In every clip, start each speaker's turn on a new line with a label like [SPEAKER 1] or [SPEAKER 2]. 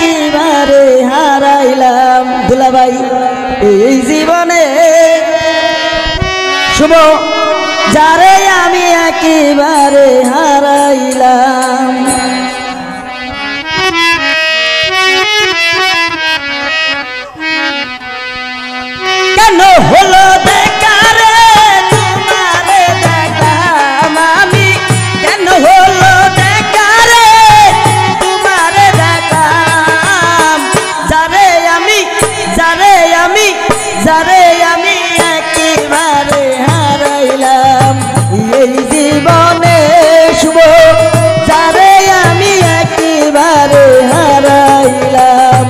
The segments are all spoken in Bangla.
[SPEAKER 1] একেবারে হারাইলাম দুলাভাই এই জীবনে শুভ যারে আমি একেবারে হারাইলাম কেন হলো দেখারে তোমারে দেখলাম আমি কেন হলো দেখারে তোমারে দেখলাম যারে আমি একেবারে হারাইলাম এই জীবনে শুভ যারে আমি একেবারে হারাইলাম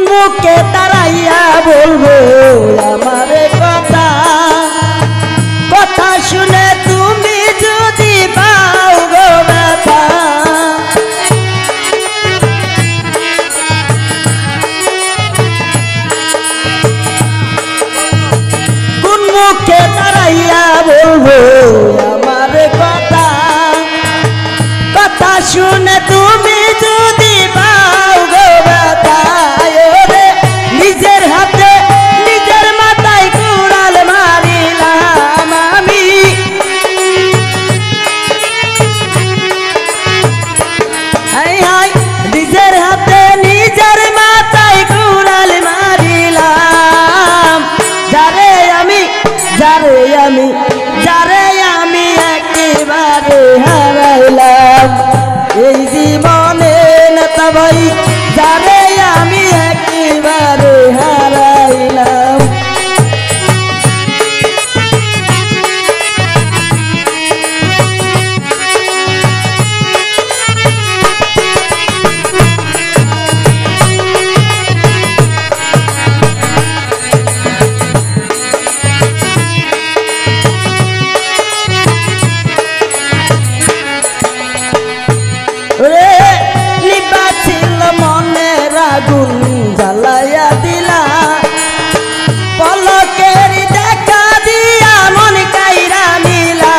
[SPEAKER 1] মুখে তারাইয়া বলবো আমার কথা কথা শুনে তুমি যদি পাও গো ব্যথা কোন মুখে তারাইয়া বলবো আমার কথা কথা শুনে তুমি যদি পাও গো ব্যথা নিজের হাতে নিজের মাথায় কুড়াল মারিলাম আমি নিজের হাতে নিজের মাথায় কুড়াল মারিলাম যারে আমি একেবারে হারাইলাম এই জীবনে নেতা ভাই যারে আমি একেবারে হারাইলাম নিবাছিল মনের আগুন জ্বালাইয়া দিলা পলকের দেখা দিয়া মন কাইরা নিলা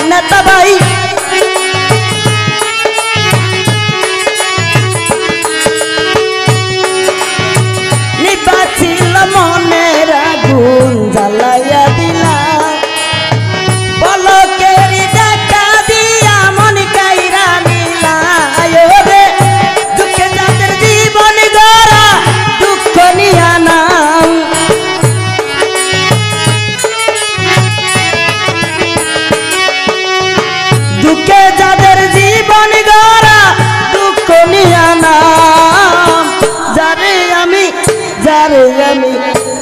[SPEAKER 1] নেতা ভাই নিবাছিল মনের আগুন জ্বালাইয়া দিলা পলকের দেখা দিয়া মন কাইরা নিলা দুঃখে যাদের জীবন গড়া দুঃখ নিয়া নাম দুঃখে যাদের জীবন গড়া দুঃখ নিয়া নাম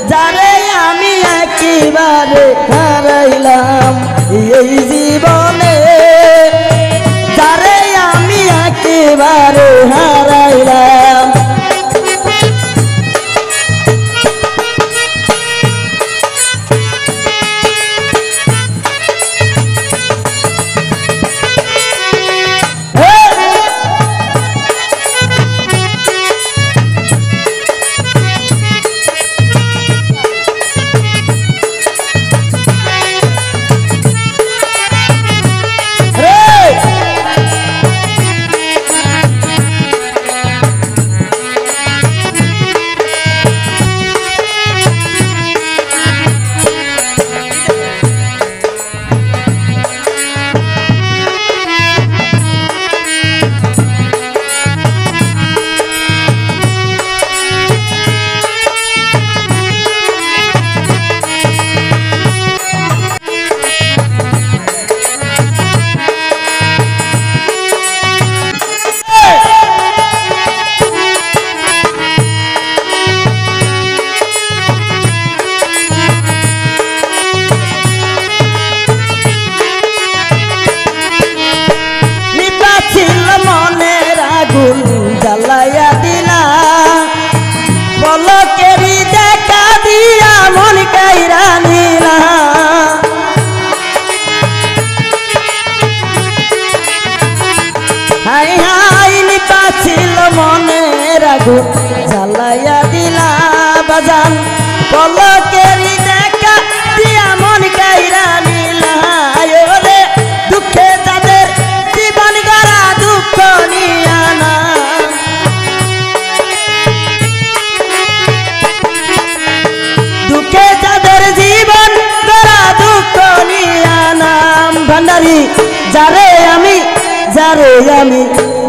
[SPEAKER 1] যারে আমি একেবারে হারাইলাম এই জীবনে যারে আমি একেবারে হারাইলাম আগুন জ্বালাইয়া দিলা বাজান পলকেরি দেখা দিয়া মন কাইরা নিলা ওরে দুঃখে যাদের জীবন গড়া দুঃখ নিয়া না দুঃখে যাদের জীবন গড়া দুঃখ নিয়া নাম ভান্ডারি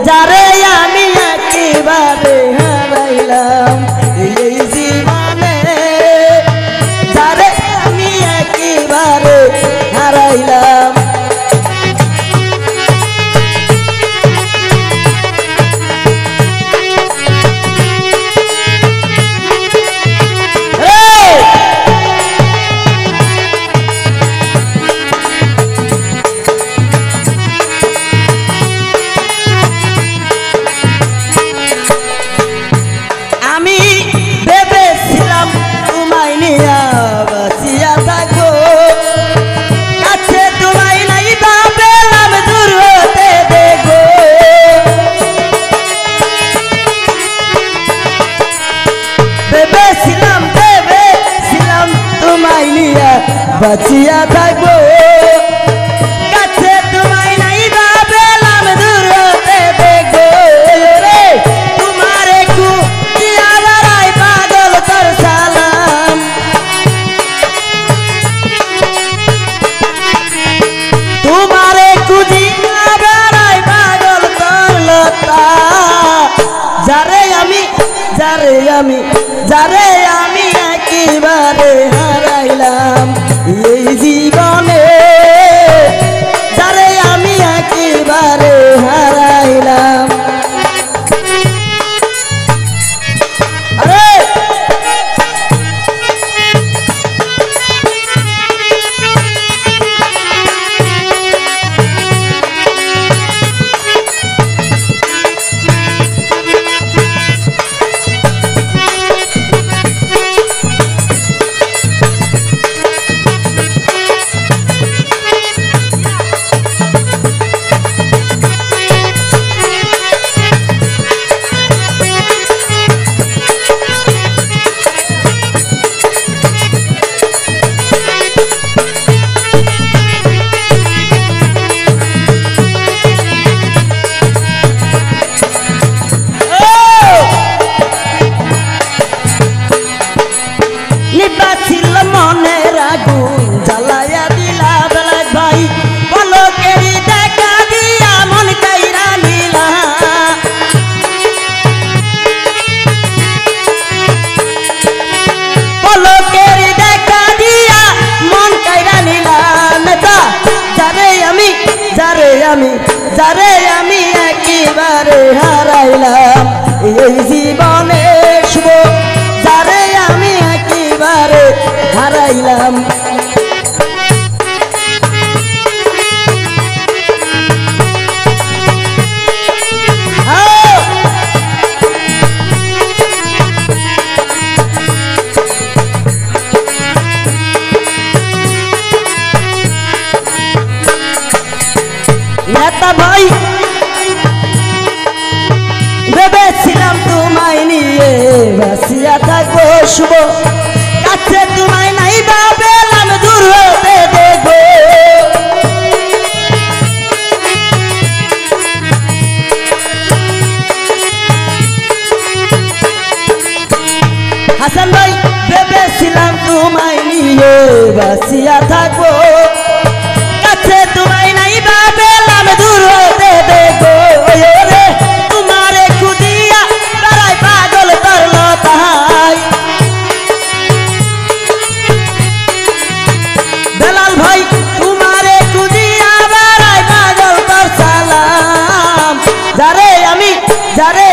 [SPEAKER 1] যারে আমি একেবারে হারাইলাম এই জীবনে যারে আমি একেবারে হারাইলাম বাঁচিয়া থাকবো কাছে তোমায় নাই ভাবলাম দূর হতে দেখবো রে তোমার একটু দিয়া বেড়াই পাগল তোর সালাম তোমার একটু দিয়া বেড়াই পাগল তোর লতা যারে আমি একেবারে হারাইলাম এই জীবনে যারে আমি একেবারে হারাইলাম আরে যারে আমি একেবারে হারাইলাম এই জীবনে শুভ যারে আমি একেবারে হারাইলাম নেতা ভাই ভেবেছিলাম তোমায় নিয়ে বাঁচিয়া থাকবো শুভ কাছে তোমায় নাই ভাবলাম দূর হতে দেখবো হাসান ভাই ভেবেছিলাম তোমায় নিয়ে বাঁচিয়া থাকবো কাছে তোমায় নাই ভাবলাম দূর হতে দেখবো রে তোমারে খুদিয়া বেড়াই পাগল তোর লতাই বেলাল ভাই তোমারে খুদিয়া বেড়াই পাগল তোর সালাম যারে